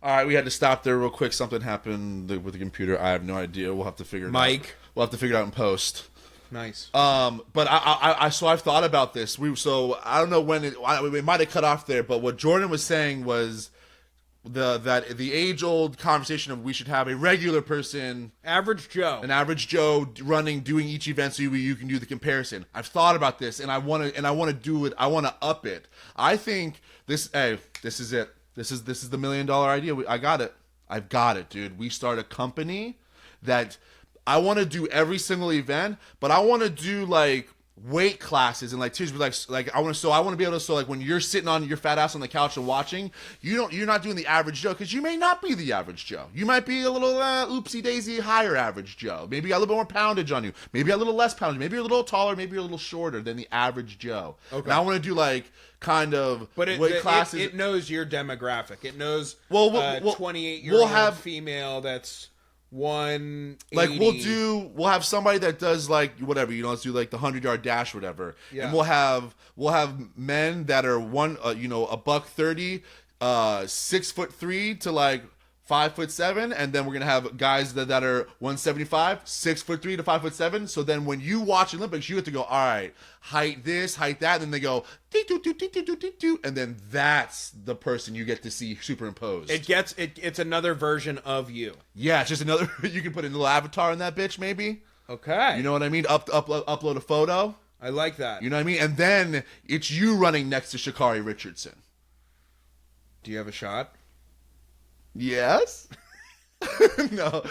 All right, we had to stop there real quick. Something happened with the computer. I have no idea. We'll have to figure it out. Mike. We'll have to figure it out in post. Nice. But so I've thought about this. So I don't know when it might have cut off there, but what Jordan was saying was the age old conversation of we should have a regular person, Average Joe, an average Joe doing each event so you can do the comparison. I've thought about this and I want to do it. I want to up it. I think this is it. This is the $1 million idea. I got it. I've got it, dude. We start a company that I want to do every single event, but I want to do like weight classes and like tiers, like I want to be able to, so like when you're sitting on your fat ass on the couch and watching, you're not doing the average Joe, because you may not be the average Joe. You might be a little oopsie daisy higher average Joe. Maybe you got a little bit more poundage on you. Maybe a little less poundage. Maybe you're a little taller. Maybe you're a little shorter than the average Joe. Okay. And I want to do like kind of weight classes. It knows your demographic. It knows 28-year-old female that's 180. Like we'll have somebody that does like whatever, let's do like the 100-yard dash or whatever. Yeah. And we'll have men that are $130, 6'3" to like 5'7", and then we're gonna have guys that are 175, 6'3" to 5'7". So then when you watch Olympics, you have to go, all right, height this, height that, and then they go, and then that's the person you get to see superimposed. It's another version of you. Yeah, it's just another. You can put a little avatar in that bitch, maybe. Okay. You know what I mean? Upload a photo. I like that. You know what I mean? And then it's you running next to Sha'Carri Richardson. Do you have a shot? Yes. No,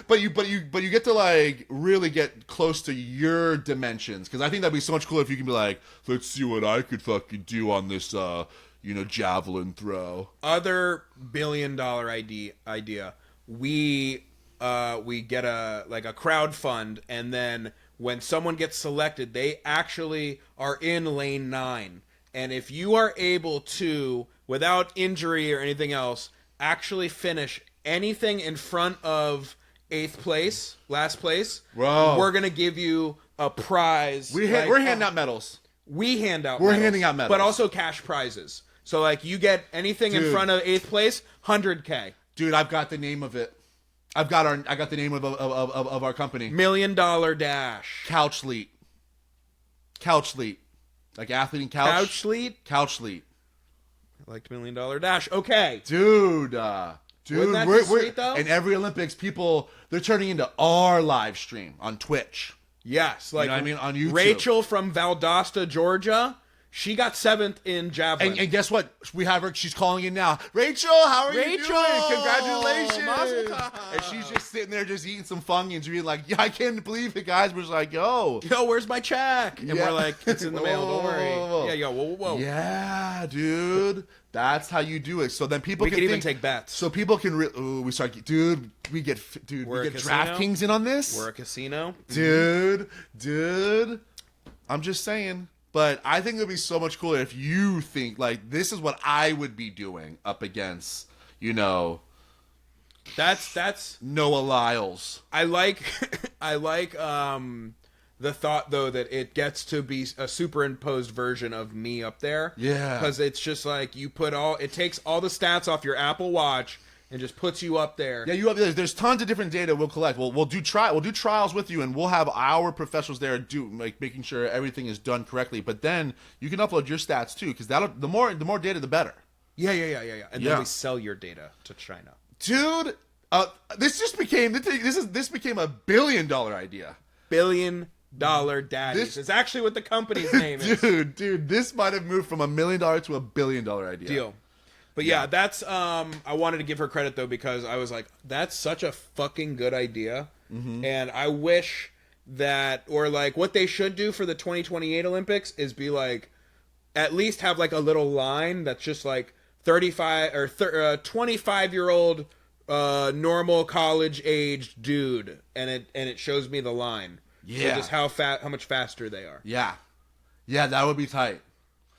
but you get to like really get close to your dimensions, because I think that'd be so much cooler if you can be like, let's see what I could fucking do on this javelin throw. Other $1 billion idea. We get a crowd fund, and then when someone gets selected, they actually are in lane 9, and if you are able to, without injury or anything else, actually finish anything in front of 8th place, last place, bro, we're gonna give you a prize. We're handing out medals. We're handing out medals, but also cash prizes. So like you get anything in front of 8th place, $100K. Dude, I've got the name of it. I got the name of our company. $1 million dash. Couchleet. Like athlete and couch. Couchleet. I liked $1 million dash. Okay. Dude, we're sweet, though? in every Olympics, people, they're turning into our live stream on Twitch. Yes, like, you know what I mean? On YouTube. Rachel from Valdosta, Georgia, she got 7th in javelin. And guess what? We have her. She's calling in now. Rachel, how are you doing? Congratulations! And she's just sitting there, just eating some Funyuns, being like, "Yeah, I can't believe it, guys." We're just like, "Yo, where's my check?" And we're like, "It's in the mail. Don't worry." Yeah, whoa. Yeah, dude, that's how you do it. So then people can even take bets. So people can. We start, dude. We get DraftKings in on this. We're a casino, dude. I'm just saying. But I think it would be so much cooler if you think, like, this is what I would be doing up against, That's Noah Lyles. I like the thought, though, that it gets to be a superimposed version of me up there. Yeah. Because it's just like it takes all the stats off your Apple Watch and just puts you up there. Yeah, there's tons of different data we'll collect. We'll do trials with you, and we'll have our professionals there making sure everything is done correctly. But then you can upload your stats too, because the more data, the better. Yeah. And then we sell your data to China. Dude, this became a $1 billion idea. $1 billion daddies. It's actually what the company's name is. Dude, this might have moved from $1 million to $1 billion idea. Deal. But yeah, that's I wanted to give her credit, though, because I was like, that's such a fucking good idea. Mm-hmm. And I wish that, or like what they should do for the 2028 Olympics is be like, at least have like a little line that's just like 35 or 25-year-old normal college aged dude, and it shows me the line. Yeah. So just how much faster they are. Yeah, that would be tight.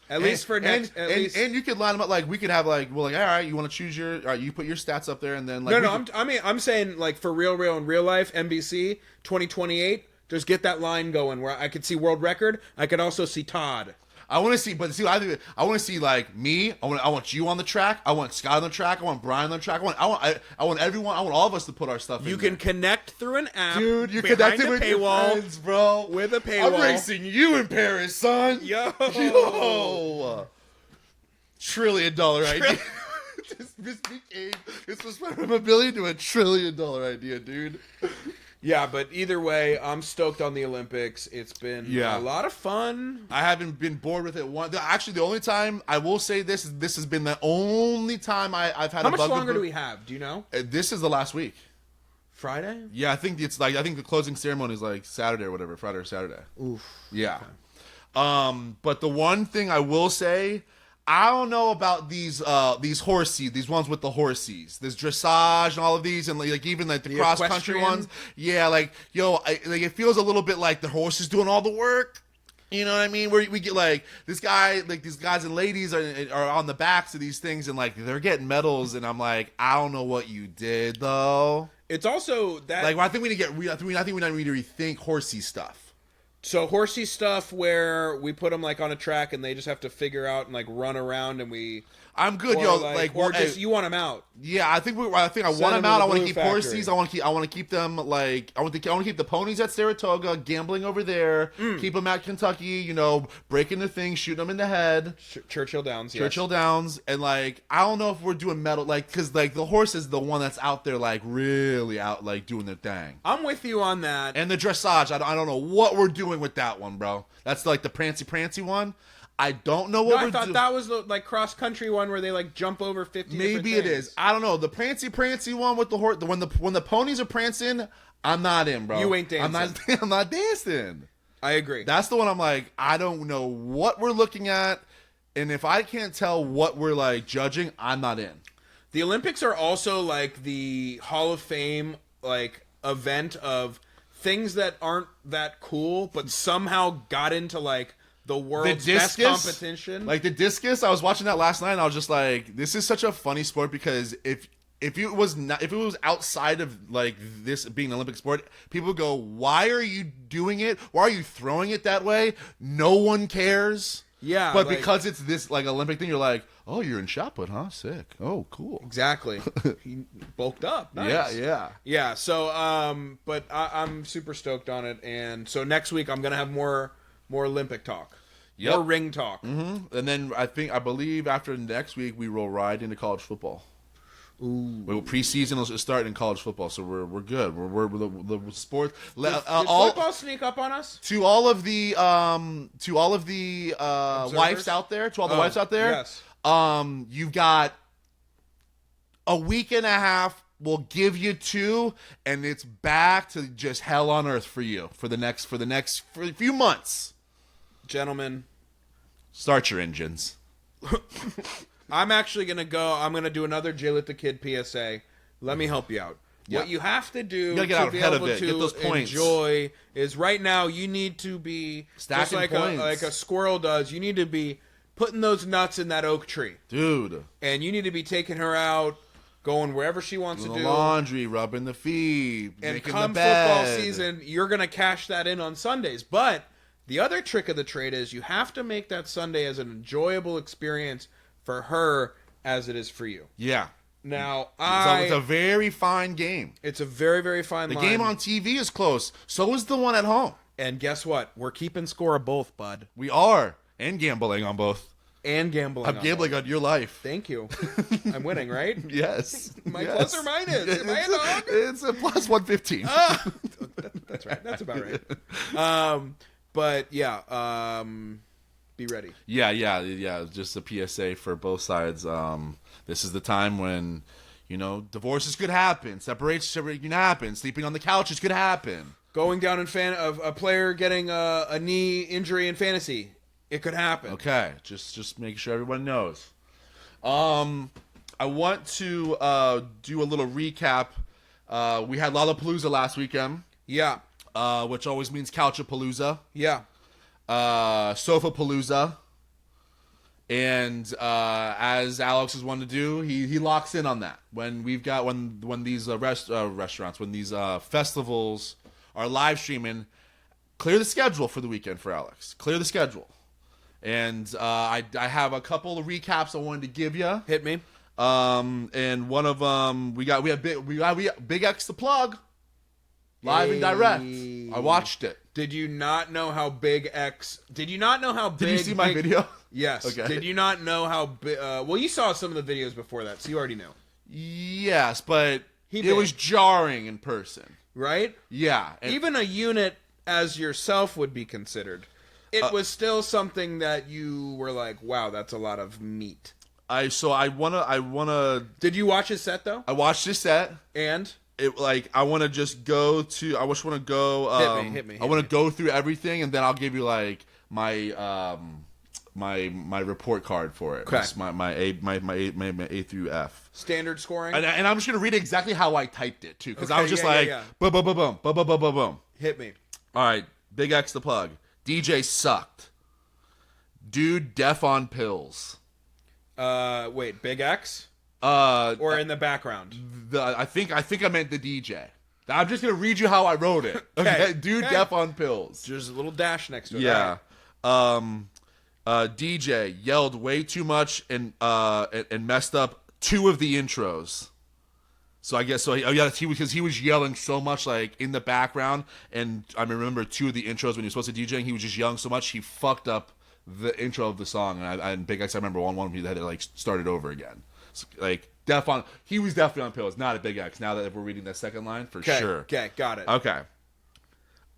At least for next, and you could line them up like we could have like, well, like, all right, you want to choose all right, you put your stats up there, and then like I'm saying like for real in real life, NBC 2028, just get that line going where I could see world record. I could also see Todd. I want to see, but see, I want to see like me. I want you on the track. I want Scott on the track. I want Brian on the track. I want everyone. I want all of us to put our stuff. You can connect through an app, dude. You're behind connected a with paywall, your friends, bro. with a paywall. I'm racing you in Paris, son. Yo. $1 trillion idea. This was from $1 billion to $1 trillion idea, dude. Yeah, but either way, I'm stoked on the Olympics. It's been a lot of fun. I haven't been bored with it. Actually, the only time I will say this has been the only time I've had. How much longer do we have? Do you know? This is the last week. Friday? Yeah, I think the closing ceremony is like Saturday or whatever, Friday or Saturday. Oof. Yeah. Okay. But the one thing I will say, I don't know about these horses, these ones with the horses, this dressage and all of these, and like even like the cross country ones. Yeah, like it feels a little bit like the horse is doing all the work. You know what I mean? Where we get like these guys and ladies are on the backs of these things, and like they're getting medals, and I'm like, I don't know what you did though. It's also that like I think we need to I think we need to rethink horsey stuff. So horsey stuff where we put them like on a track and they just have to figure out and like run around and I'm good, or just you want them out. Yeah, I think I want them out. I want to keep horses. I want to keep them like I want to keep the ponies at Saratoga, gambling over there. Keep them at Kentucky. Breaking the thing, shooting them in the head. Churchill Downs. Churchill Downs, and like I don't know if we're doing medal because like the horse is the one that's out there like really out like doing their thing. I'm with you on that. And the dressage, I don't know what we're doing with that one, bro. That's like the prancy one. I don't know what we're doing. I thought that was the like cross country one where they like jump over 50. Maybe it is. I don't know. The prancy one with the horse. When the ponies are prancing, I'm not in, bro. You ain't dancing. I'm not dancing. I agree. That's the one I'm like, I don't know what we're looking at, and if I can't tell what we're like judging, I'm not in. The Olympics are also like the Hall of Fame like event of things that aren't that cool, but somehow got into like the world's best competition. Like the discus, I was watching that last night and I was just like, this is such a funny sport because if it was outside of like this being an Olympic sport, people would go, why are you doing it? Why are you throwing it that way? No one cares. Yeah. But because it's this like Olympic thing, you're like, oh, you're in shot put, huh? Sick. Oh, cool. Exactly. He bulked up. Nice. Yeah. Yeah. So, but I'm super stoked on it. And so next week I'm going to have more Olympic talk. Yep. More ring talk. Mm-hmm. And then I believe after next week we roll right into college football. Ooh. Preseason will start in college football, so we're good. We're the sports. Did football sneak up on us? To all of the wives out there, wives out there. Yes. You've got a week and a half. We'll give you 2, and it's back to just hell on earth for you for a few months. Gentlemen, start your engines. I'm actually going to go. I'm going to do another J-Lit the Kid PSA. Let me help you out. Yeah. What you have to do to be able to enjoy is right now you need to be stacking just points. like a squirrel does. You need to be putting those nuts in that oak tree. Dude. And you need to be taking her out, going wherever she wants to do. Laundry, rubbing the feet, and making come the bed. football season, you're going to cash that in on Sundays. But the other trick of the trade is you have to make that Sunday as an enjoyable experience for her as it is for you. Yeah. Now, it's a very fine game. It's a very, very fine line. The game on TV is close. So is the one at home. And guess what? We're keeping score of both, bud. We are. And gambling on both. And gambling I'm gambling on your life. Thank you. I'm winning, right? Yes. Plus or minus? Am I a dog? It's a plus 115. That's right. That's about right. But yeah, be ready. Yeah. Just a PSA for both sides. This is the time when, divorces could happen, separation can happen, sleeping on the couches could happen. Going down in a player getting a knee injury in fantasy, it could happen. Okay, just making sure everyone knows. I want to do a little recap. We had Lollapalooza last weekend. Yeah. Which always means Couchapalooza. Yeah. Sofapalooza. And as Alex has wanted to do, he locks in on that. When these restaurants, when these festivals are live streaming, clear the schedule for the weekend for Alex. Clear the schedule. And I have a couple of recaps I wanted to give you. Hit me. And one of them we have Big X the plug live and direct. I watched it. Did you not know how big X? Did you not know how big? Did you see my video? Yes. Okay. Did you not know how big? Well, you saw some of the videos before that, so you already know. Yes, but He it big. was jarring in person. Right? Yeah. And Even a unit as yourself would be considered. It was still something that you were like, "Wow, that's a lot of meat." I wanna. Did you watch his set though? I watched this set. And I want to just go to. I just want to go. Hit me. I want to go through everything, and then I'll give you like my my report card for it. Okay. Just my A through F. standard scoring. And I'm just gonna read exactly how I typed it too, because I Okay, was just yeah, like yeah. boom, boom, boom, boom, boom, boom, boom, boom, boom. Hit me. All right, Big X the plug. DJ sucked. Dude, deaf on pills. Wait, Big X Or in the background? I think I meant the DJ. I'm just gonna read you how I wrote it. Okay, dude, Okay. deaf on pills. There's a little dash next to it. Yeah. DJ yelled way too much and messed up two of the intros. So I guess because he was yelling so much like in the background, and I remember two of the intros when he was supposed to DJing, he was just yelling so much he fucked up the intro of the song, and Big X, I remember one of them he had to like start it over again. So, like he was definitely on pills, not a Big X. Now that we're reading that second line for sure. Okay, got it. Okay.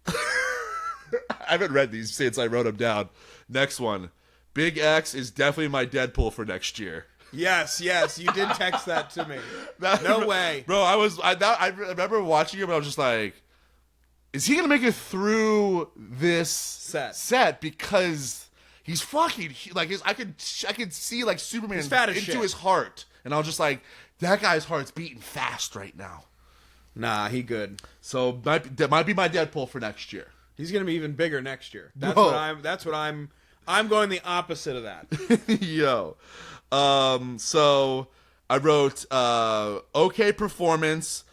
I haven't read these since I wrote them down. Next one. Big X is definitely my Deadpool for next year. Yes, you did text that to me. No way. Bro, I remember watching it, but I was just like, is he going to make it through this set? Because he's fucking, I could see like Superman fat as into shit. his heart. And I was just like, that guy's heart's beating fast right now. Nah, he good. So that might be my Deadpool for next year. He's gonna be even bigger next year. That's Bro. what I'm going the opposite of that. Yo. So I wrote okay performance.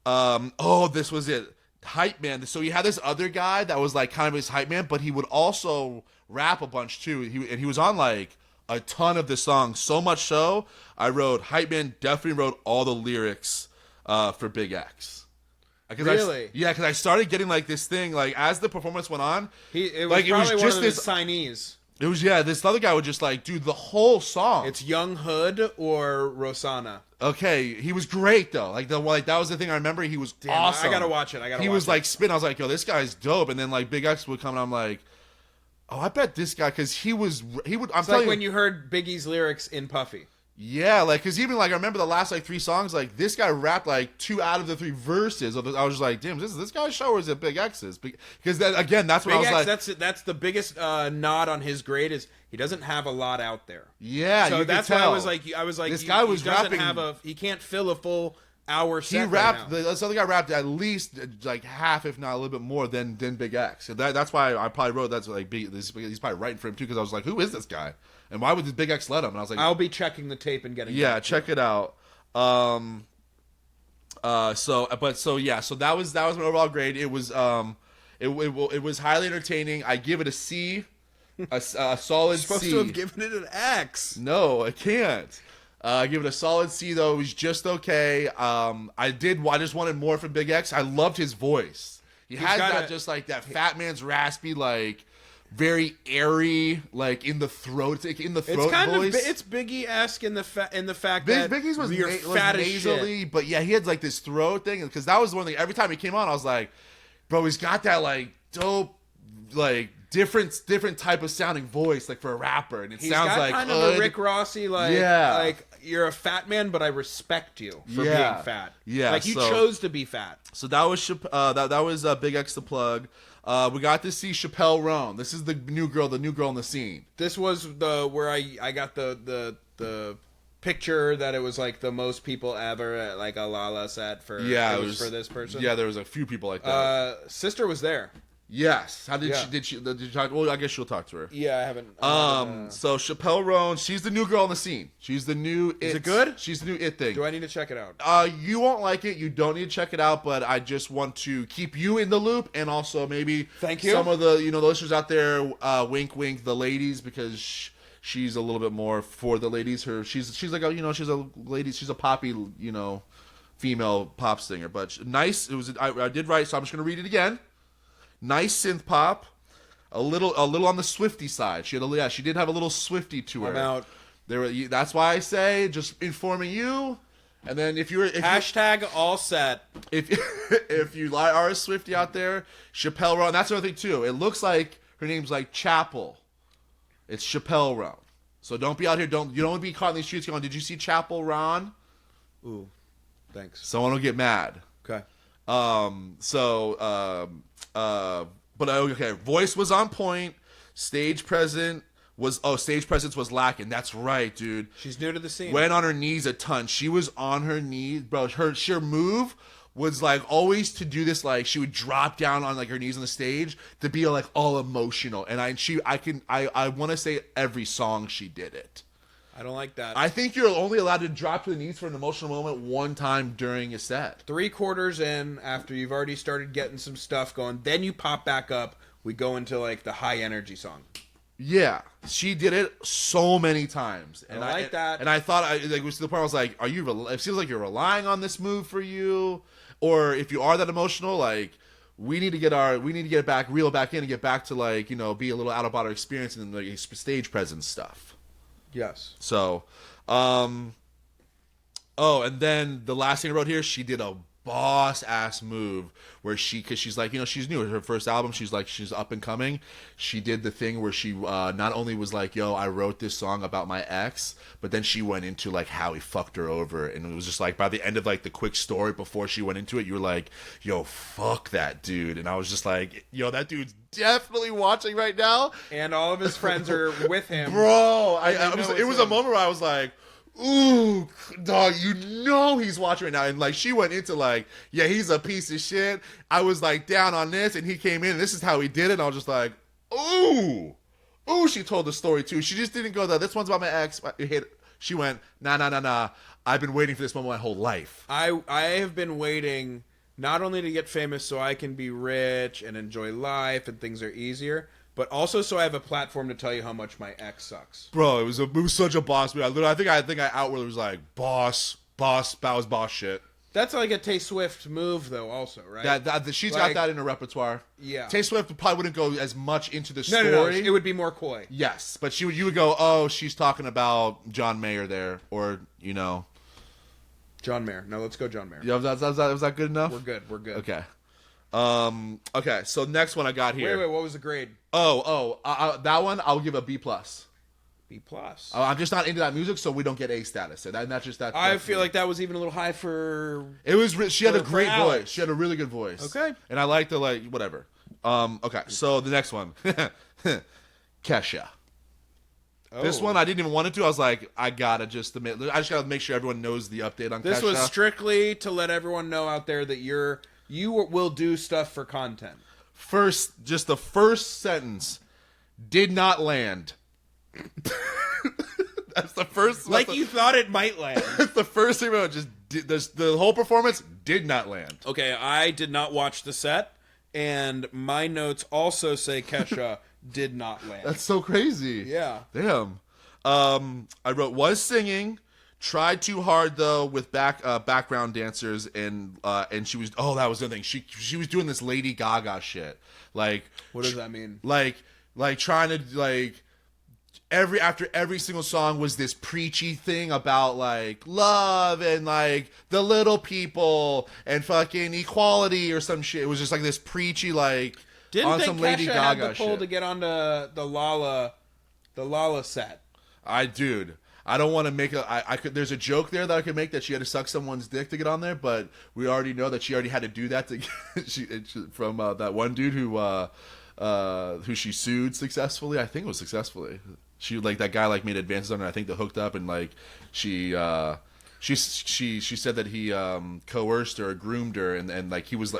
This was it. Hype man. So he had this other guy that was like kind of his hype man, but he would also rap a bunch too. He was on like a ton of the songs. So much so I wrote hype man definitely wrote all the lyrics for Big X. Really? Because I started getting like this thing like as the performance went on. It was probably one of his signees. It was this other guy would just like do the whole song. It's Young Hood or Rosanna. Okay, he was great though. Like that was the thing I remember. He was awesome. I gotta watch it. He was like spin. I was like, yo, this guy's dope. And then like Big X would come and I'm like, oh, I bet this guy because he would. It's like when you heard Biggie's lyrics in Puffy. Yeah, like because even like I remember the last like 3 songs. Like this guy rapped like 2 out of the 3 verses. I was just like, damn, is this guy's show or is it Big X's? Because that's what I was Big X, like. That's the biggest nod on his grade is he doesn't have a lot out there. Yeah, so you that's could why tell. I was like, this guy was rapping. He can't fill a full hour set. He rapped. Right now. This other guy rapped at least like half, if not a little bit more, than Big X. So that's why I probably wrote that's like he's probably writing for him too because I was like, who is this guy, and why would this Big X let him? And I was like, I'll be checking the tape and getting. Yeah, check it out. So that was my overall grade. It was it was highly entertaining. I give it a C, a solid You're supposed C. to have given it an X. No, I can't. I give it a solid C though. It was just okay. I just wanted more from Big X. I loved his voice. He had that just like that fat man's raspy, like very airy, like in the throat, voice. It's Biggie-esque in the fact that Biggie's was fat as nasally, shit. but yeah, he had like this throat thing because that was the one thing. Every time he came on, I was like, bro, he's got that like dope, like different type of sounding voice, like for a rapper, and He's sounds got like kind of a Rick Rossy, like you're a fat man, but I respect you for being fat. Yeah, like you chose to be fat. So that was that was Big X the plug. We got to see Chappelle Roan. This is the new girl in the scene. This was where I got the picture that it was like the most people ever at like a Lala set for. It was for this person. Yeah, there was a few people like that. Sister was there. Yes. How did Yeah. she? Did you talk? Well, I guess she'll talk to her. Yeah, I haven't. So Chappelle Roan, she's the new girl on the scene. She's the new. Is it good? She's the new it thing. Do I need to check it out? You won't like it. You don't need to check it out. But I just want to keep you in the loop, and also maybe Thank you. some of the the listeners out there. Wink, wink, the ladies, because she's a little bit more for the ladies. She's like she's a lady. She's a poppy female pop singer. But nice. It was I did write, so I'm just gonna read it again. Nice synth pop, a little on the Swiftie side. She did have a little Swiftie to her. I'm out. That's why I say just informing you. And then if Hashtag all set. if you are a Swiftie out there, Chappelle Roan. That's another thing too. It looks like her name's like Chapel. It's Chappelle Roan. So don't be out here. You don't want to be caught in these streets going, "Did you see Chapel Ron?" Ooh, thanks. Someone will get mad. Okay. But okay, voice was on point. Stage presence was lacking. That's right, dude. She's new to the scene. Went on her knees a ton. She was on her knees, bro. Her move was like always to do this. Like she would drop down on like her knees on the stage to be like all emotional. And I want to say every song she did it. I don't like that. I think you're only allowed to drop to the knees for an emotional moment one time during a set. 3/4 in, after you've already started getting some stuff going, then you pop back up. We go into like the high energy song. Yeah, she did it so many times, and I like that. And I thought, it was to the point where I was like, it seems like you're relying on this move for you, or if you are that emotional, like we need to get it back, reel it back in, and get back to like be a little out of body experience and like stage presence stuff. Yes. So, and then the last thing I wrote here, she did a boss ass move where because she's like, she's new. Her first album, she's up and coming. She did the thing where she not only was like, yo, I wrote this song about my ex, but then she went into like how he fucked her over. And it was just like, by the end of like the quick story before she went into it, you were like, yo, fuck that dude. And I was just like, yo, that dude's definitely watching right now. And all of his friends are with him. Bro, it was a moment where I was like, ooh, dog, he's watching right now. And like she went into like, yeah, he's a piece of shit. I was like down on this, and he came in and this is how he did it. And I was just like, ooh, she told the story too. She just didn't go, this one's about my ex. She went, nah. I've been waiting for this moment my whole life. I have been waiting not only to get famous so I can be rich and enjoy life and things are easier, but also so I have a platform to tell you how much my ex sucks. Bro, it was such a boss move. I think I outwardly was like, boss, that was boss shit. That's like a Tay Swift move, though, also, right? She's got that in her repertoire. Yeah. Tay Swift probably wouldn't go as much into the story. No, it would be more coy. Yes, but you would go, oh, she's talking about John Mayer there, or John Mayer. No, let's go John Mayer. Yeah, was that good enough? We're good. Okay. Okay. So next one I got here. Wait. What was the grade? That one I'll give a B+. B+. I'm just not into that music, so we don't get A status. And that's just that. I feel like that was even a little high for. It was. She had a great Alex. voice. She had a really good voice. Okay. And I liked the whatever. Okay. So the next one, Kesha. Oh. This one I didn't even want to do. I was like, I just gotta make sure everyone knows the update on Kesha. This was strictly to let everyone know out there that you will do stuff for content. Just the first sentence did not land. That's the first. You thought it might land. That's the first thing about the whole performance did not land. Okay, I did not watch the set, and my notes also say Kesha did not land. That's so crazy. Yeah. Damn. I wrote was singing. Tried too hard though with background dancers and she was that was the thing. She was doing this Lady Gaga shit. Like what does that mean? Like trying to after every single song was this preachy thing about like love and like the little people and fucking equality or some shit. It was just like this preachy Didn't on think some Kesha Lady had Gaga the pull shit. to get onto the Lala set. I don't want to make I could. There's a joke there that I could make that she had to suck someone's dick to get on there, but we already know that she already had to do that to from that one dude who she sued successfully. I think it was successfully. She that guy made advances on her. I think they hooked up and she said that he coerced her, or groomed her, and he was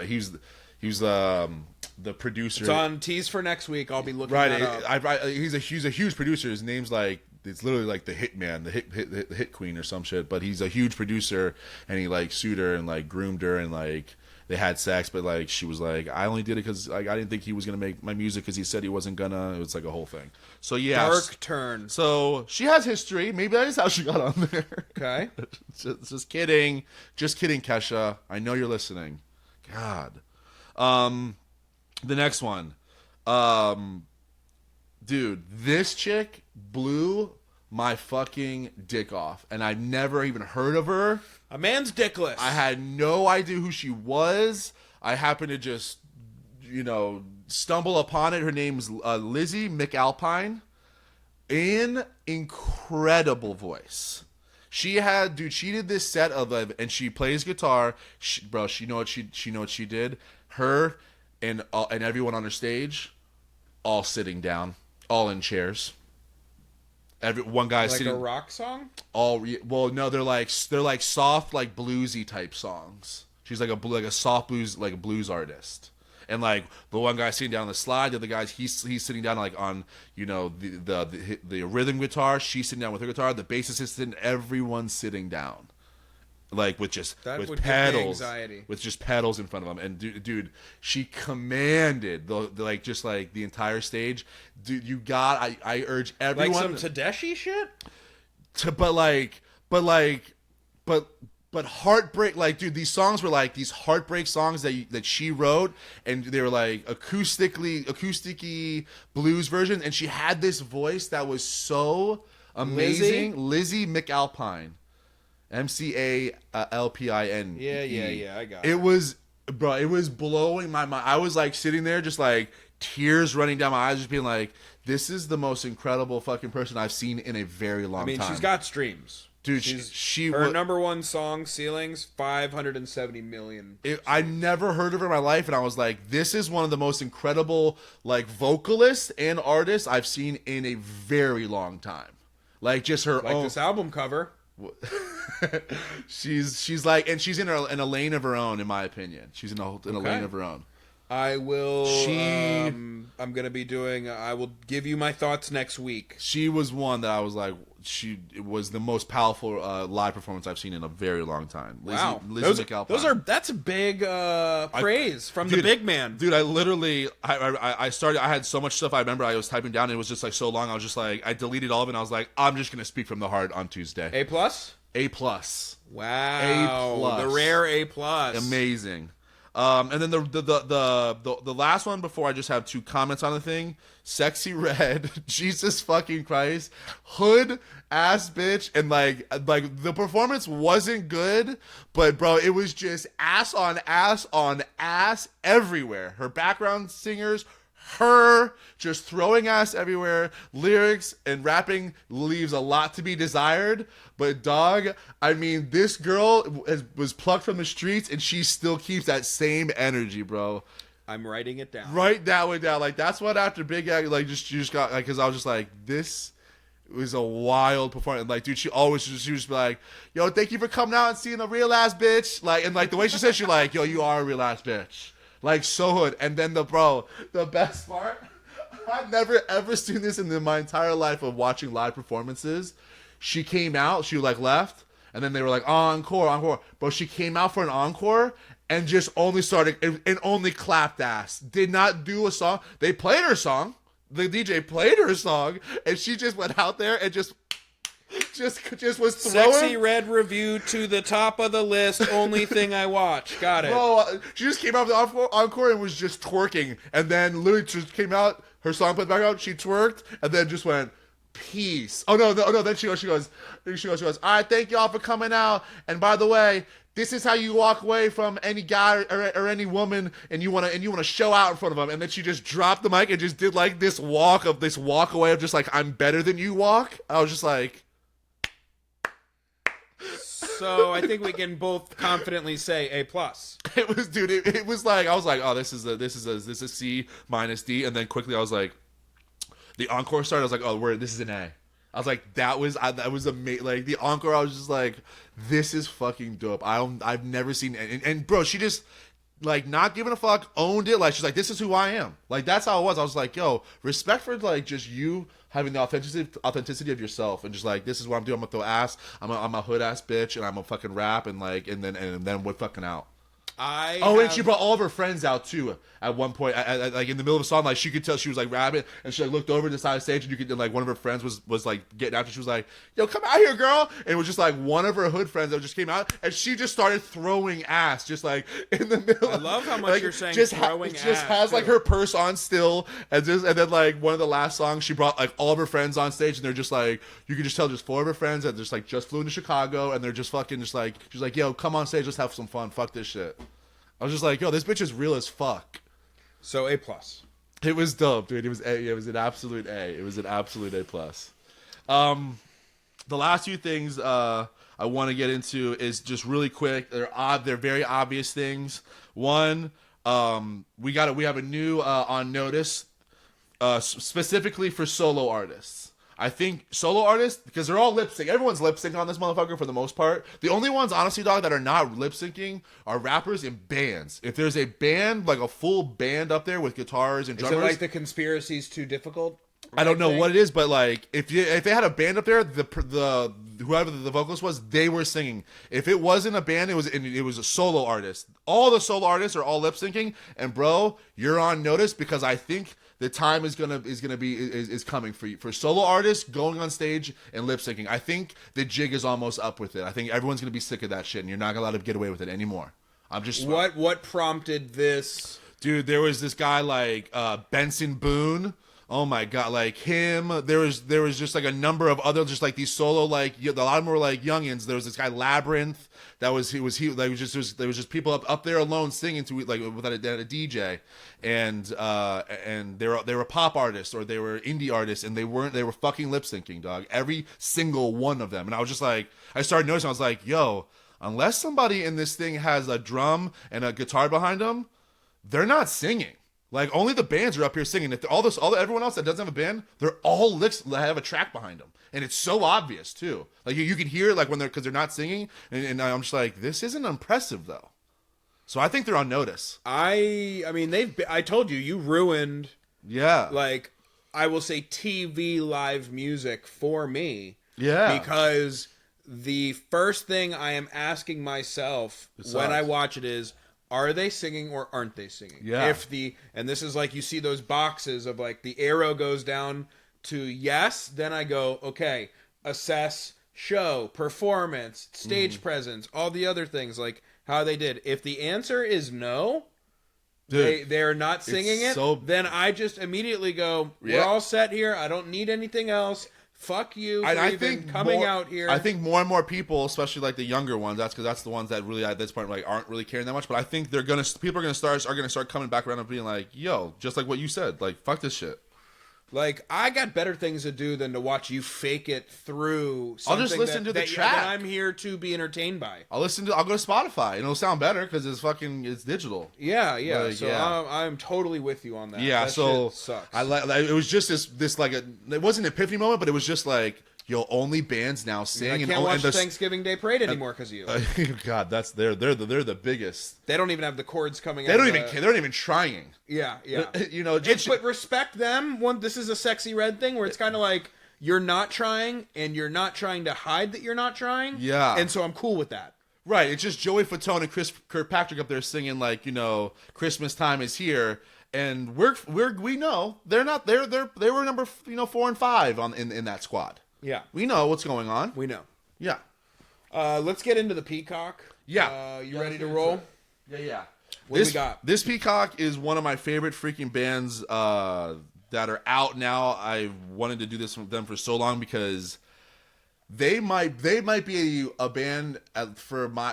the producer. It's on tease for next week. I'll be looking Right, that up. he's a huge producer. His name's like it's literally like the Hitman, the hit queen or some shit. But he's a huge producer, and he like sued her and like groomed her and like they had sex. But like she was like, I only did it because like I didn't think he was gonna make my music because he said he wasn't gonna. It was like a whole thing. So yeah, Dark turn. So she has history. Maybe that is how she got on there. Okay. just kidding, Kesha. I know you're listening. God. The next one. Dude, this chick blew my fucking dick off. And I've never even heard of her. A man's dickless. I had no idea who she was. I happened to just, stumble upon it. Her name's Lizzie McAlpine. An incredible voice. She did this set of, and she plays guitar. She know what she did. Her and everyone on her stage, all sitting down, all in chairs. One guy like sitting. a rock song. No, they're like soft, like bluesy type songs. She's like a soft blues, like a blues artist. And like the one guy sitting down on the slide, the other guy's he's sitting down like on the rhythm guitar. She's sitting down with her guitar. The bassist is sitting. Everyone's sitting down, like with pedals, with just pedals in front of them. And dude, she commanded the entire stage. Dude, I urge everyone like some Tedeschi shit. But heartbreak, like, dude, these songs were like these heartbreak songs that she wrote, and they were like acousticy blues version, and she had this voice that was so amazing. Lizzie McAlpine, McAlpin. Yeah, I got it. It was blowing my mind. I was like sitting there, just like tears running down my eyes, just being like, this is the most incredible fucking person I've seen in a very long time. She's got streams. Dude, her number one song, Ceilings, 570 million. I never heard of her in my life, and I was like, this is one of the most incredible like vocalists and artists I've seen in a very long time. Like just her own this album cover. she's like, and she's in a lane of her own, in my opinion. She's in a lane of her own. I will. I'm gonna be doing. I will give you my thoughts next week. She was one that I was like, it was the most powerful live performance I've seen in a very long time. Wow, Lizzie McAlpine. That's a big praise from the big man. Dude, I literally, I started. I had so much stuff. I remember I was typing down, and it was just like so long. I was just like, I deleted all of it. And I was like, I'm just gonna speak from the heart on Tuesday. A+. A+. Wow. A+. The rare A+. Amazing. And then the last one before I just have two comments on the thing. Sexy Red, Jesus fucking Christ, hood ass bitch, and like the performance wasn't good, but bro, it was just ass on ass on ass everywhere. Her background singers, her just throwing ass everywhere. Lyrics and rapping leaves a lot to be desired, but dog, I mean, this girl was plucked from the streets, and she still keeps that same energy, bro. I'm writing it down. Write that one down. Like that's what after Big Ag, like you just got like, because I was just like, this was a wild performance. Like, dude, she was just be like, yo, thank you for coming out and seeing a real ass bitch. Like, and like the way she said, she like, yo, you are a real ass bitch. Like, so hood. And then the best part, I've never ever seen this in my entire life of watching live performances. She came out, she like left, and then they were like, encore. Bro, she came out for an encore and just only started and only clapped ass. Did not do a song. They played her song. The DJ played her song, and she just went out there and just was throwing. Sexy Red review to the top of the list. Only thing I watch. Got it. Bro, she just came out of the encore and was just twerking, and then literally just came out. Her song put back out. She twerked, and then just went, peace. Oh no. Then she goes. All right, thank y'all for coming out. And by the way, this is how you walk away from any guy or any woman, and you want to show out in front of them. And then she just dropped the mic and just did like this walk away of just like, I'm better than you walk. I was just like. So I think we can both confidently say A+. It was, dude. It was like, I was like, oh, this is a C minus D, and then quickly I was like, the encore started. I was like, oh, this is an A. I was like, that was amazing. Like the encore, I was just like, this is fucking dope. I've never seen, and bro, she just like not giving a fuck, owned it. Like she's like, this is who I am. Like that's how it was. I was like, yo, respect for like just you having the authenticity of yourself, and just like, this is what I'm doing. I'm gonna throw ass. I'm a hood ass bitch, and I'm a fucking rap, and like, and then we're fucking out. And she brought all of her friends out too. At one point, like in the middle of a song, like she could tell she was like rapping, and she like looked over to the side of the stage, and you could like one of her friends was like getting after. She was like, "Yo, come out here, girl!" And it was just like one of her hood friends that just came out, and she just started throwing ass, just like in the middle. I love how much like, you're saying just throwing ass. Just has like her purse on still, and then like one of the last songs, she brought like all of her friends on stage, and they're just like, you can just tell just 4 of her friends that just flew into Chicago, and they're just fucking just like, she's like, "Yo, come on stage, let's have some fun. Fuck this shit." I was just like, yo, this bitch is real as fuck. So A+. It was dope, dude. It was an absolute A. It was an absolute A+. The last few things I want to get into is just really quick. They're very obvious things. One, we have a new on notice specifically for solo artists. I think solo artists, because they're all lip sync. Everyone's lip syncing on this motherfucker for the most part. The only ones, honestly, dog, that are not lip syncing are rappers and bands. If there's a band, like a full band up there with guitars and drummers, is it like the Conspiracy's Too Difficult? I don't know what it is, but like if they had a band up there, the whoever the vocalist was, they were singing. If it wasn't a band, it was a solo artist. All the solo artists are all lip syncing, and bro, you're on notice, because I think the time is coming for you, for solo artists going on stage and lip syncing. I think the jig is almost up with it. I think everyone's gonna be sick of that shit, and you're not gonna let them get away with it anymore. I'm just what prompted this, dude. There was this guy like Benson Boone. Oh my god, like him. There was just like a number of other, just like these solo, like a lot of them were like youngins. There was this guy Labyrinth. There was just people up there alone singing to like without a DJ, and they were pop artists or they were indie artists, and they were fucking lip syncing, dog. Every single one of them. And I was just like, I started noticing. I was like, yo, unless somebody in this thing has a drum and a guitar behind them, they're not singing. Like, only the bands are up here singing. If everyone else that doesn't have a band, they're all have a track behind them, and it's so obvious too. Like you can hear like when because they're not singing, and I'm just like, this isn't impressive though. So I think they're on notice. I mean I told you ruined. Yeah. Like, I will say TV live music for me. Yeah. Because the first thing I am asking myself when I watch it is, are they singing or aren't they singing? Yeah. And this is like, you see those boxes of like the arrow goes down to yes, then I go, okay, assess, show, performance, stage presence, all the other things, like how they did. If the answer is no, dude, they're not singing it, then I just immediately go, we're all set here. I don't need anything else. Fuck you for out here. I think more and more people, especially like the younger ones, that's because that's the ones that really at this point like aren't really caring that much. But I think people are gonna start coming back around and being like, yo, just like what you said, like fuck this shit. Like, I got better things to do than to watch you fake it through something. I'll just listen to the track that I'm here to be entertained by. I'll go to Spotify and it'll sound better because it's digital. Yeah. Like, so yeah. I'm totally with you on that. Yeah, that so shit sucks. It was just this like it wasn't an epiphany moment, but it was just like, yo, only bands now sing. I can't watch the Thanksgiving Day Parade anymore because of you. God, they're the biggest. They don't even have the chords coming out. They don't even care. They're not even trying. Yeah. You know, but respect them. This is a Sexy Red thing where it's kind of like, you're not trying and you're not trying to hide that you're not trying. Yeah. And so I'm cool with that. Right. It's just Joey Fatone and Kirkpatrick up there singing like, you know, Christmas time is here. And we know they were number 4 and 5 in that squad. Yeah. We know what's going on. We know. Yeah. Let's get into the Peacock. Yeah. You ready to roll? Yeah. What do we got? This Peacock is one of my favorite freaking bands that are out now. I wanted to do this with them for so long because they might be a band I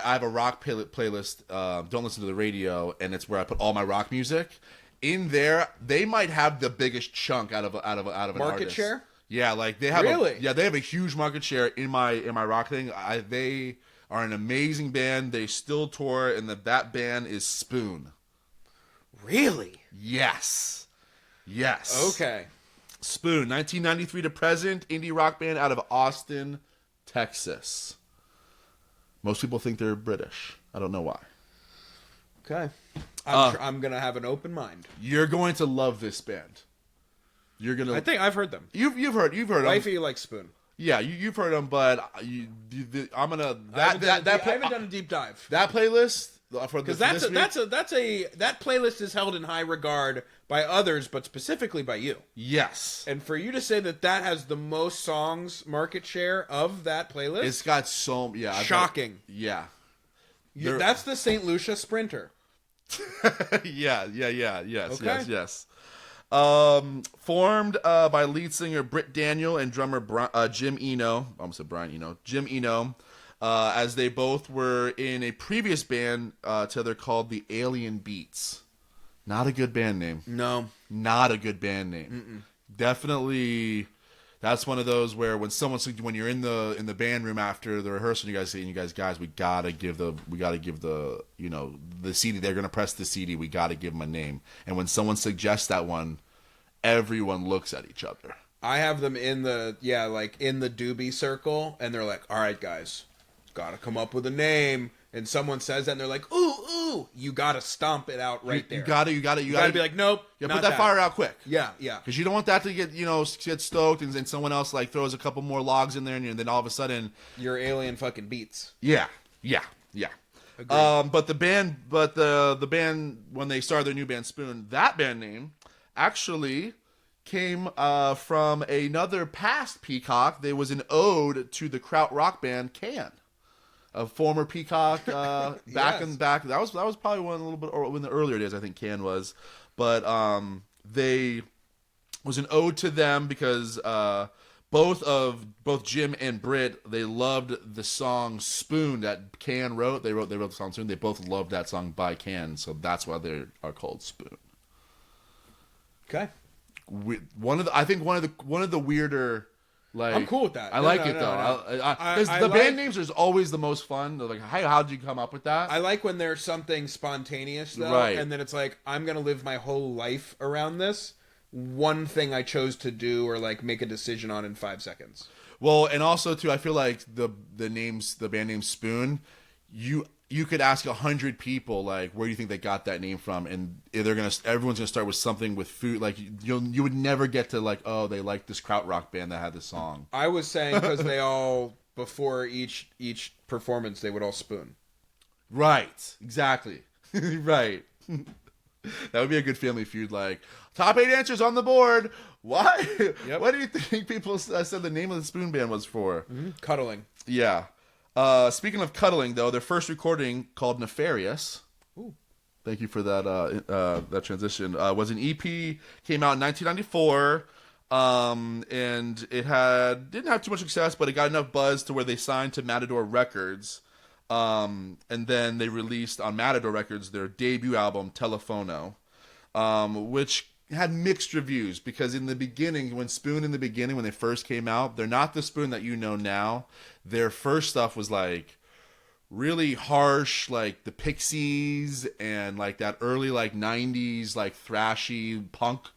have a rock playlist, Don't Listen to the Radio, and it's where I put all my rock music. In there, they might have the biggest chunk out of an market artist. Share? Yeah, like they have they have a huge market share in my rock thing. They are an amazing band. They still tour, and that band is Spoon. Really? Yes. Okay. Spoon, 1993 to present, indie rock band out of Austin, Texas. Most people think they're British. I don't know why. Okay. I'm gonna have an open mind. You're going to love this band. You're gonna. I think I've heard them. You've heard them. Wifey likes Spoon. Yeah, you've heard them, but I'm gonna I haven't done a deep dive. That playlist because that playlist is held in high regard by others, but specifically by you. Yes, and for you to say that has the most songs market share of that playlist, it's got shocking. That's the St. Lucia Sprinter. yes. Okay. Yes. Formed by lead singer Britt Daniel and drummer Jim Eno. I almost said Brian Eno. Jim Eno, as they both were in a previous band together called the Alien Beats. Not a good band name. No. Not a good band name. Definitely, that's one of those where when you're in the band room after the rehearsal, you guys say, guys, we gotta give the the CD. They're gonna press the CD. We gotta give them a name. And when someone suggests that one, everyone looks at each other. I have them in the doobie circle, and they're like, "All right, guys, gotta come up with a name." And someone says that, and they're like, "Ooh!" You gotta stomp it out right there. You gotta be like, "Nope." You put that fire out quick. Yeah. Because you don't want that to get stoked, and then someone else like throws a couple more logs in there, and then all of a sudden your alien fucking beats. Yeah. But the band when they started their new band Spoon, that band name actually came from another past Peacock. There was an ode to the krautrock band Can. A former Peacock back. That was probably one a little bit in the earlier days. I think Can was, but they was an ode to them because both Jim and Britt, they loved the song Spoon that Can wrote. They wrote the song Spoon. They both loved that song by Can, so that's why they are called Spoon. Okay. One of the weirder. Like, I'm cool with that. I like it though. Because the band names is always the most fun. They're like, hey, how'd you come up with that? I like when there's something spontaneous though, right. And then it's like, I'm gonna live my whole life around this one thing I chose to do or like make a decision on in 5 seconds. Well, and also too, I feel like the band name Spoon, you could ask 100 people like where do you think they got that name from, and everyone's gonna start with something with food. Like you would never get to like, oh, they like this krautrock band that had this song. I was saying because they all before each performance they would all spoon. Right. Exactly. Right. That would be a good Family Feud. Like top 8 answers on the board. Why? Yep. What do you think people said the name of the Spoon band was for? Mm-hmm. Cuddling. Yeah. Speaking of cuddling, though, their first recording called Nefarious. Ooh. Thank you for that transition. Was an EP, came out in 1994, and it didn't have too much success, but it got enough buzz to where they signed to Matador Records, and then they released on Matador Records their debut album Telefono, which had mixed reviews because when they first came out, they're not the Spoon that you know now. Their first stuff was like really harsh, like the Pixies and like that early like 90s like thrashy punk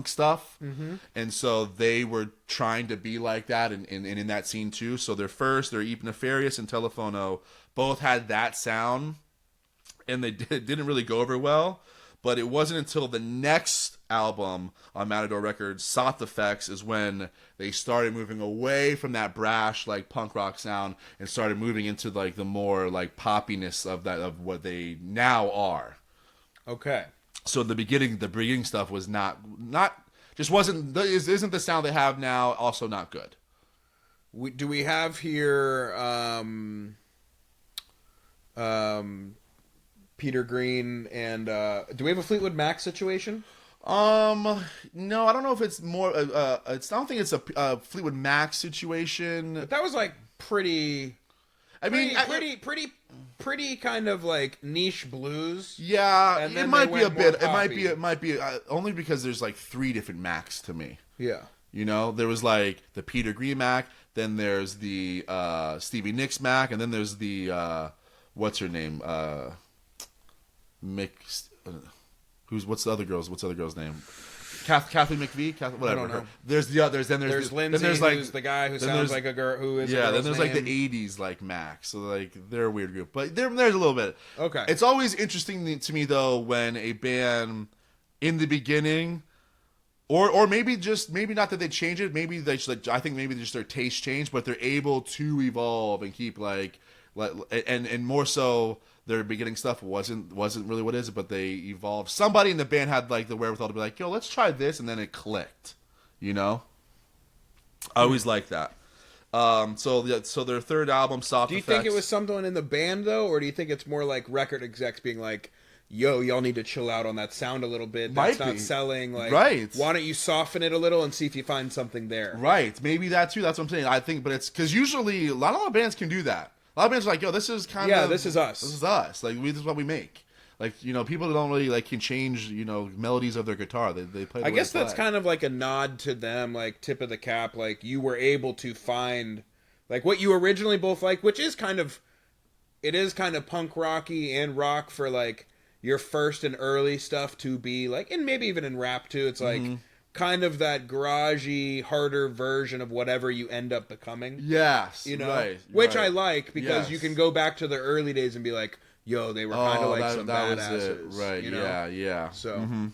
stuff. Mm-hmm. And so they were trying to be like that and in that scene too. So their EP Nefarious and Telefono both had that sound, and they didn't really go over well. But it wasn't until the next album on Matador Records, Soft Effects, is when they started moving away from that brash like punk rock sound and started moving into like the more like poppiness of what they now are. Okay. So the beginning stuff was not isn't the sound they have now. Also not good. Do we have here Peter Green and do we have a Fleetwood Mac situation? No, I don't know if it's more. I don't think it's a Fleetwood Mac situation. But that was like pretty kind of like niche blues. Yeah, it might be a bit. It might be only because there's like 3 different Macs to me. Yeah. You know, there was like the Peter Green Mac, then there's the Stevie Nicks Mac, and then there's the what's her name? What's the other girl's name? Kathleen McVie, whatever. I don't know. There's There's Lindsay, who's the guy who sounds there's like a girl. Who is then there's like name. the '80s like Max. So like they're a weird group, but there's a little bit. Okay. It's always interesting to me though when a band in the beginning. Or maybe not that they change it. Maybe they just, like, I think maybe just their taste changed, but they're able to evolve and keep and more so their beginning stuff wasn't really what is it, but they evolved. Somebody in the band had like the wherewithal to be like, yo, let's try this, and then it clicked. You know, I always like that. So their third album, Soft Do you Effects. think it was someone in the band though, or do you think it's more like record execs being like, yo, y'all need to chill out on that sound a little bit. That's not selling. Like, right. Why don't you soften it a little and see if you find something there? Right. Maybe that too. That's what I'm saying. I think, but it's because usually a lot of bands can do that. A lot of bands are like, yo, this is kind of this is us. This is us. Like this is what we make. Like, you know, people don't really like can change, you know, melodies of their guitar. They play. I guess that's kind of like a nod to them, like tip of the cap. Like you were able to find like what you originally both like, which is kind of punk rocky and rock for like your first and early stuff to be like, and maybe even in rap too, it's like kind of that garagey, harder version of whatever you end up becoming. Yes, you know, right, which right. I like because you can go back to the early days and be like, yo, they were kind of like some badasses, right? You know? Yeah. So,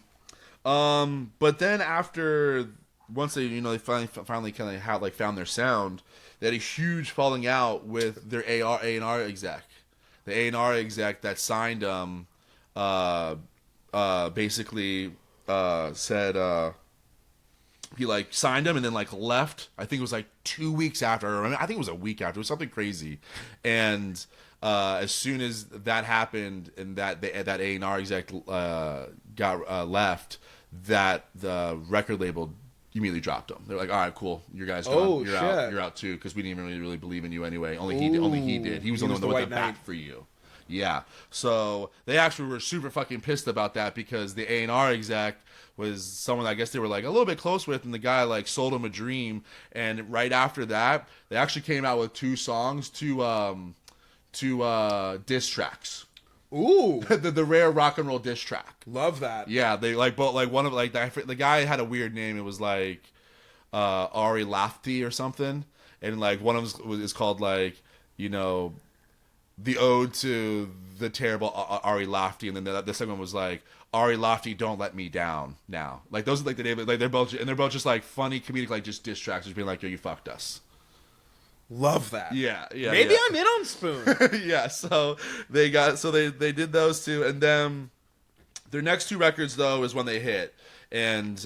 but then after once they they finally kind of found their sound, they had a huge falling out with their A&R exec, the A&R exec that signed them. Basically said he like signed him and then like left. I think it was like 2 weeks after. I think it was a week after. It was something crazy. And as soon as that happened and that A&R exec got left, that the record label immediately dropped him. They're like, all right, cool, you guys gone. You're out too, because we didn't even really believe in you anyway. Only he did. He was the one that went back for you. Yeah, so they actually were super fucking pissed about that because the A&R exec was someone I guess they were like a little bit close with, and the guy like sold him a dream. And right after that, they actually came out with 2 songs, two diss tracks. Ooh, the rare rock and roll diss track. Love that. Yeah, they like both like one of like the guy had a weird name. It was like Ari Lafty or something, and like one of them is called like the ode to the terrible Ari Lafty, and then the second one was like Ari Lafty, don't let me down now. Like those are like the name, like they're both just like funny comedic like just diss tracks, just being like, yo, you fucked us. Love that. Yeah. Maybe I'm in on Spoon. Yeah. So they did those 2, and then their next 2 records though is when they hit. And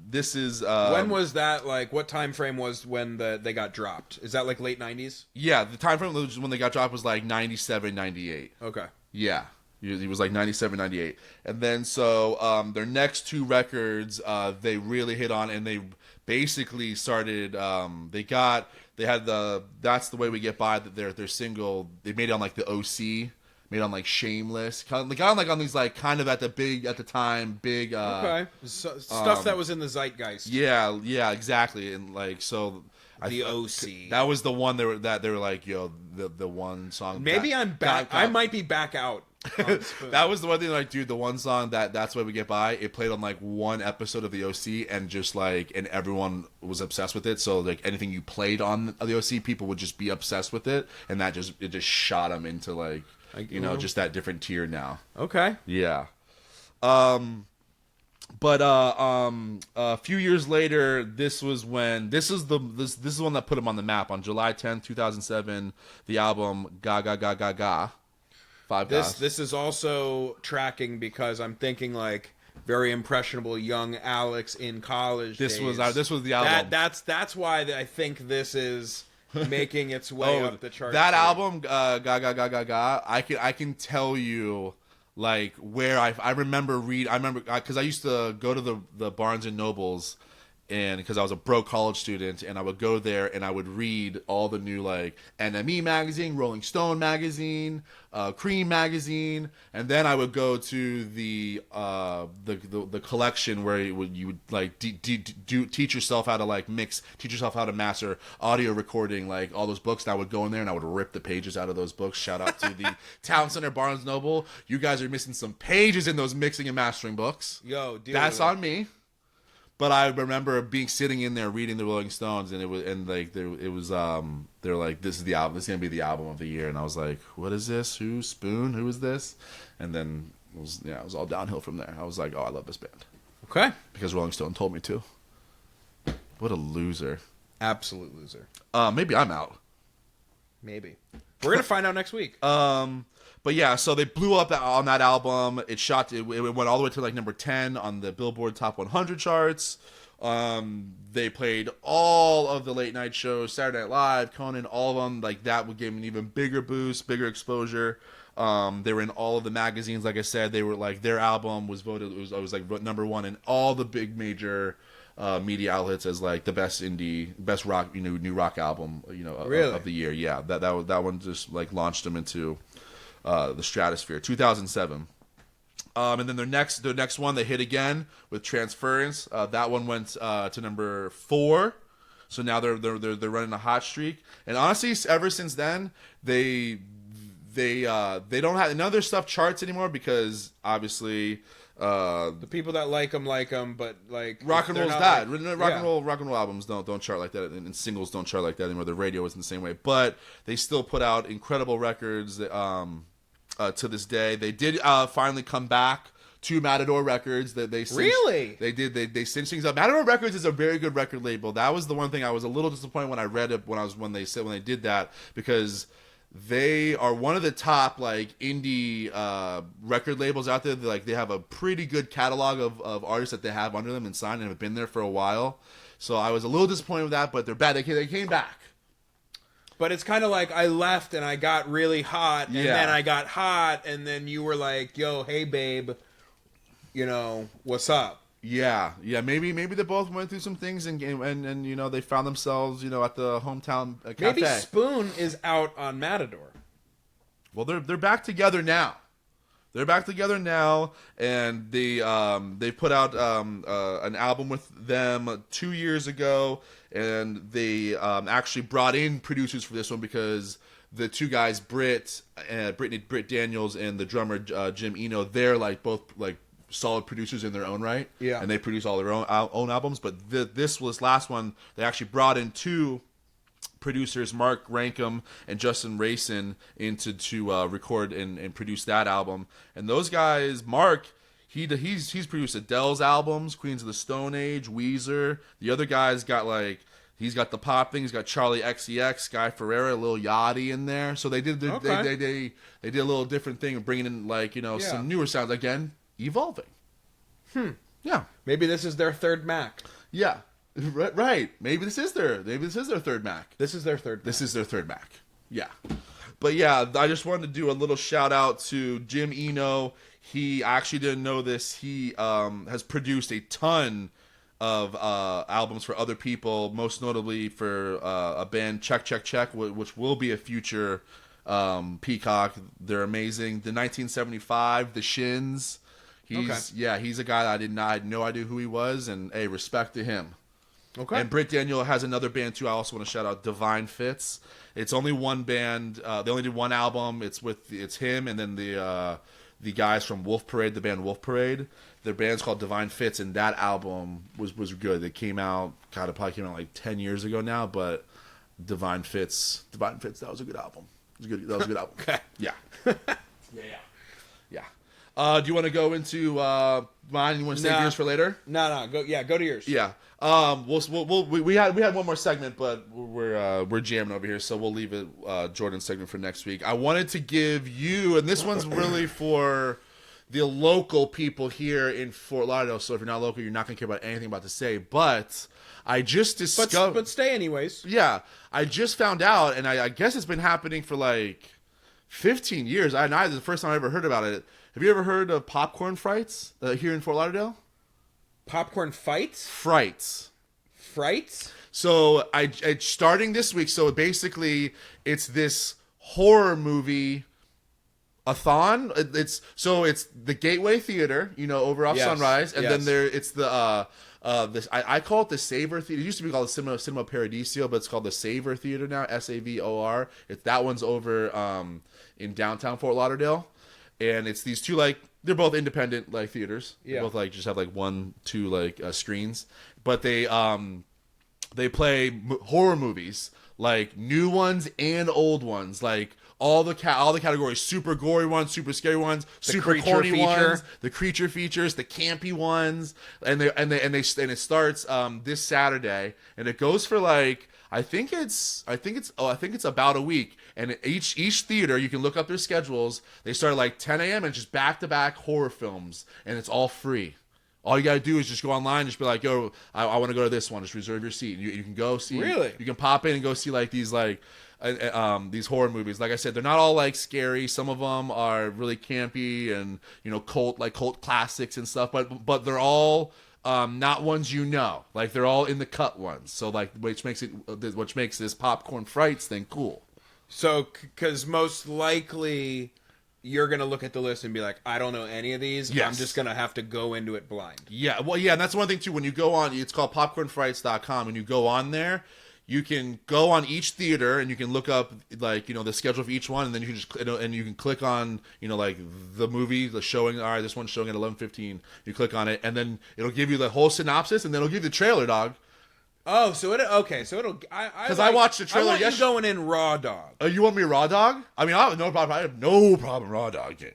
this is when was that? Like, what time frame was when they got dropped? Is that like late 90s? Yeah, the time frame when they got dropped was like 97, 98. Okay. Yeah, it was like 97, 98. And then so their next 2 records they really hit on, and they basically started. They had the That's the Way We Get By. That their single they made it on like the OC. Made on like Shameless, kind of like on these like kind of at the time big okay stuff that was in the zeitgeist. Yeah, exactly, and like so the OC. That was the one they were like, yo, the one song. Maybe I'm back. I might be back out. That was the one thing, like, dude, the one song That's Why We Get By. It played on like one episode of the OC, and just like, and everyone was obsessed with it. So like anything you played on the OC, people would just be obsessed with it, and it just shot them into like. Just that different tier now. Okay. Yeah. But a few years later, this is one that put him on the map. On July 10th, 2007, the album Ga Ga Ga Ga Ga. This is also tracking because I'm thinking like very impressionable young Alex in college. This was the album. That's why I think this is making its way up the charts. That album, Ga Ga Ga Ga Ga, I can tell you like where I remember because I used to go to the Barnes and Nobles, and because I was a broke college student, and I would go there and I would read all the new like NME magazine, Rolling Stone magazine, Cream magazine, and then I would go to the collection where you would like teach yourself how to like mix, teach yourself how to master audio recording, like all those books. And I would go in there and I would rip the pages out of those books. Shout out to the Town Center Barnes Noble. You guys are missing some pages in those mixing and mastering books. Yo, dude, that's on me. But I remember sitting in there reading the Rolling Stones, and they're like, this is the album. This is gonna be the album of the year, and I was like, what is this? Who Spoon? Who is this? And then it was all downhill from there. I was like, oh, I love this band. Okay. Because Rolling Stone told me to. What a loser. Absolute loser. Maybe I'm out. Maybe. We're gonna find out next week. But yeah, so they blew up on that album. It went all the way to like number 10 on the Billboard Top 100 charts. They played all of the late night shows, Saturday Night Live, Conan, all of them. Like that would give them an even bigger boost, bigger exposure. They were in all of the magazines. Like I said, they were like, their album was voted. It was like number 1 in all the big major media outlets as like the best rock, new rock album, really? of the year. Yeah, that one just like launched them into the stratosphere. 2007. And then their next one they hit again with Transference. That one went to number 4. So now they're running a hot streak. And honestly, ever since then, they don't have none of their stuff charts anymore because obviously the people that like them, but like rock and roll's died. Like, rock and roll albums don't chart like that, and singles don't chart like that anymore. The radio isn't the same way, but they still put out incredible records. To this day, they did finally come back to Matador Records. That they cinched things up. Matador Records is a very good record label. That was the one thing I was a little disappointed when I read it when they did that, because they are one of the top like indie record labels out there. They have a pretty good catalog of artists that they have under them and signed and have been there for a while. So I was a little disappointed with that, but they're bad. They came back. But it's kind of like I left and I got really hot, and then I got hot, and then you were like, "Yo, hey, babe, what's up?" Yeah. Maybe they both went through some things, and they found themselves, at the hometown cafe. Maybe Spoon is out on Matador. Well, they're back together now. They're back together now, and they put out an album with them 2 years ago, and they actually brought in producers for this one because the two guys, Britt Daniels and the drummer Jim Eno, they're like both like solid producers in their own right. Yeah, and they produce all their own albums. But this last one, they actually brought in two producers, Mark Rankum and Justin Rayson, to record and produce that album. And those guys, Mark, he's produced Adele's albums, Queens of the Stone Age, Weezer. The other guy's got he's got the pop thing. He's got Charlie XCX, Guy Ferreira, Lil Yachty in there. So they did they did a little different thing of bringing in some newer sounds, again, evolving. Yeah. Maybe this is their third Mac. Yeah. Right. Maybe this is their third Mac. This is their third Mac. Yeah. But yeah, I just wanted to do a little shout out to Jim Eno. He actually didn't know this. He has produced a ton of albums for other people, most notably for a band, Check Check Check, which will be a future Peacock. They're amazing. The 1975, The Shins. He's a guy that I had no idea who he was, and hey, respect to him. Okay. And Britt Daniel has another band too. I also want to shout out Divine Fits. It's only one band. They only did one album. It's him and then the guys from Wolf Parade, the band Wolf Parade. Their band's called Divine Fits, and that album was good. It came out, it probably came out like 10 years ago now, but Divine Fits, that was a good album. That was a good album. Okay. Yeah. Yeah. Do you want to go into mine? You want to save yours for later? No. Go to yours. Yeah. We had one more segment, but we're jamming over here, so we'll leave it Jordan's segment for next week. I wanted to give you, and this one's really for the local people here in Fort Lauderdale. So if you're not local, you're not going to care about anything I'm about to say. But I just discovered. But stay anyways. Yeah, I just found out, and I guess it's been happening for like 15 years. This is the first time I ever heard about it. Have you ever heard of popcorn frights here in Fort Lauderdale? Popcorn fights? Frights. So I starting this week. So basically, it's this horror movie a-thon. It's the Gateway Theater, over off Sunrise, and then it's the I call it the Savor Theater. It used to be called the Cinema Paradiso, but it's called the Savor Theater now. SAVOR. That one's over in downtown Fort Lauderdale. And it's these two They're both independent like theaters. Yeah. They both like just have like 1-2 like screens, but they play horror movies, like new ones and old ones, like all the categories: super gory ones, super scary ones, super corny ones, the creature features, the campy ones, and it starts this Saturday, and it goes for like I think it's about a week, and each theater, you can look up their schedules. They start at like 10 a.m. and just back-to-back horror films, and it's all free. All you gotta do is just go online, just be like, "Yo, I want to go to this one." Just reserve your seat. You can go see. Really? You can pop in and go see like these horror movies. Like I said, they're not all like scary. Some of them are really campy and cult classics and stuff. But they're all not ones like they're all in the cut ones. So like which makes this popcorn frights thing cool. So because most likely you're going to look at the list and be like, I don't know any of these. Yes. I'm just going to have to go into it blind. Yeah, well, yeah, and that's one thing, too. When you go on, it's called popcornfrights.com. When you go on there, you can go on each theater and you can look up, like, the schedule for each one, and then you can click on, like, the movie, the showing. All right, this one's showing at 11:15. You click on it, and then it'll give you the whole synopsis, and then it'll give you the trailer, dog. Oh, so it'll because I watched the trailer yesterday. You going in raw dog. You want me raw dog? I mean, I have no problem raw dogging.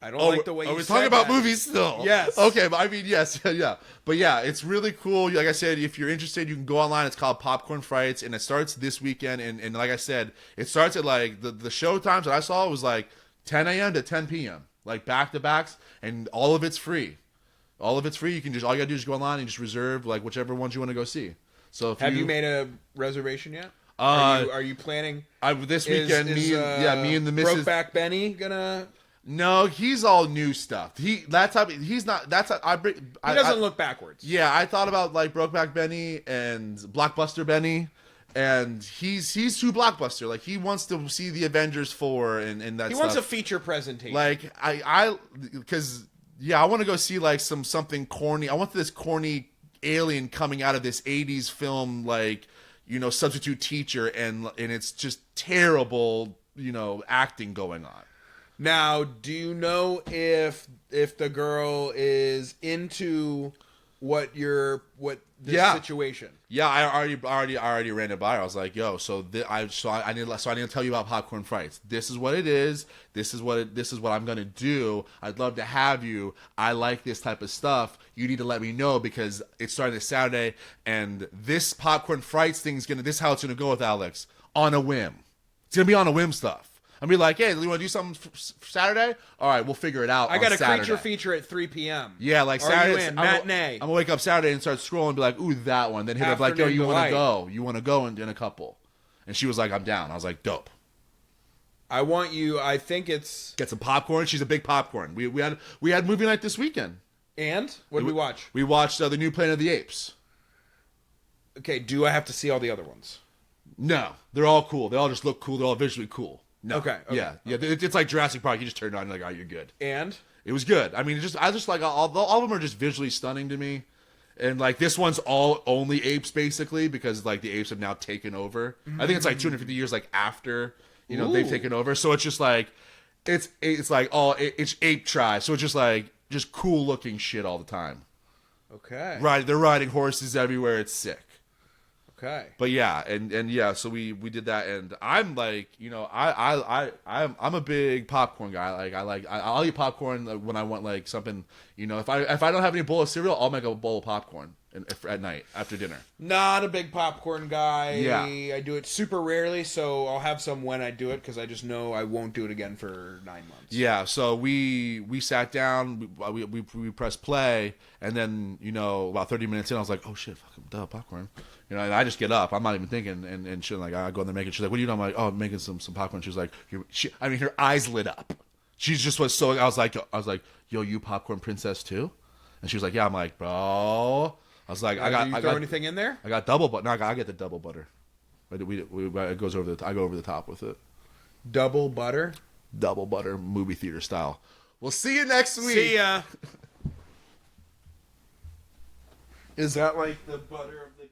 I don't like the way you said that. Are we talking about movies still? Yes. Okay, but I mean, yes, yeah. But yeah, it's really cool. Like I said, if you're interested, you can go online. It's called Popcorn Frights, and it starts this weekend. And like I said, it starts at like the show times that I saw was like 10 a.m. to 10 p.m. like back to backs, and all of it's free. All of it's free. All you gotta do is go online and just reserve like whichever ones you want to go see. So have you made a reservation yet? Are you planning? This weekend, me and the missus. Brokeback Benny gonna? No, he's all new stuff. He doesn't look backwards. Yeah, I thought about like Brokeback Benny and Blockbuster Benny, and he's too blockbuster. Like he wants to see the Avengers 4 and that. He stuff. wants a feature presentation. Like because. Yeah, I want to go see like something corny. I want this corny alien coming out of this 80s film, like, substitute teacher, and it's just terrible, acting going on. Now, do you know if the girl is into this situation? Yeah, I already ran it by her. I was like, "Yo, I need to tell you about Popcorn Frights. This is what it is. This is what I'm gonna do. I'd love to have you. I like this type of stuff. You need to let me know because it's starting this Saturday, and this Popcorn Frights thing's this is how it's gonna go with Alex on a whim. It's gonna be on a whim stuff. I'll be like, hey, you want to do something for Saturday? All right, we'll figure it out. I got a Saturday. creature feature at 3 p.m. Yeah, like Saturday. Matinee. I'm gonna wake up Saturday and start scrolling and be like, ooh, that one. Then hit up like, yo, you want to go? You want to go in a couple? And she was like, I'm down. I was like, dope. I think it's get some popcorn. She's a big popcorn. We had movie night this weekend. And what did we watch? We watched the new Planet of the Apes. Okay, do I have to see all the other ones? No, they're all cool. They all just look cool. They're all visually cool. No. Okay. Yeah. It's like Jurassic Park. You just turn it on and you're like, oh, you're good. And? It was good. I mean, I just like all of them are just visually stunning to me. And like this one's only apes basically because like the apes have now taken over. I think it's like 250 years like after, they've taken over. So it's just like, it's like it's ape tribe. So it's just cool looking shit all the time. Okay. They're riding horses everywhere. It's sick. Okay. But yeah, and yeah, so we did that, and I'm like, I'm a big popcorn guy. Like I'll eat popcorn when I want like something. If I don't have any bowl of cereal, I'll make a bowl of popcorn at night after dinner. Not a big popcorn guy. Yeah. I do it super rarely, so I'll have some when I do it because I just know I won't do it again for 9 months. Yeah. So we sat down, we pressed play, and then about 30 minutes in, I was like, oh shit, fucking duh, popcorn. And I just get up. I'm not even thinking, and she like I go in there making. She's like, "What are you doing?" I'm like, "Oh, I'm making some popcorn." She was like, her eyes lit up. She just was so. I was like, "Yo, you popcorn princess too?" And she was like, "Yeah." I'm like, "Bro," I was like, "Do you throw anything in there?" I got double butter. No, I get the double butter. It goes over I go over the top with it. Double butter. Double butter, movie theater style. We'll see you next week. See ya. Is that like the butter of the?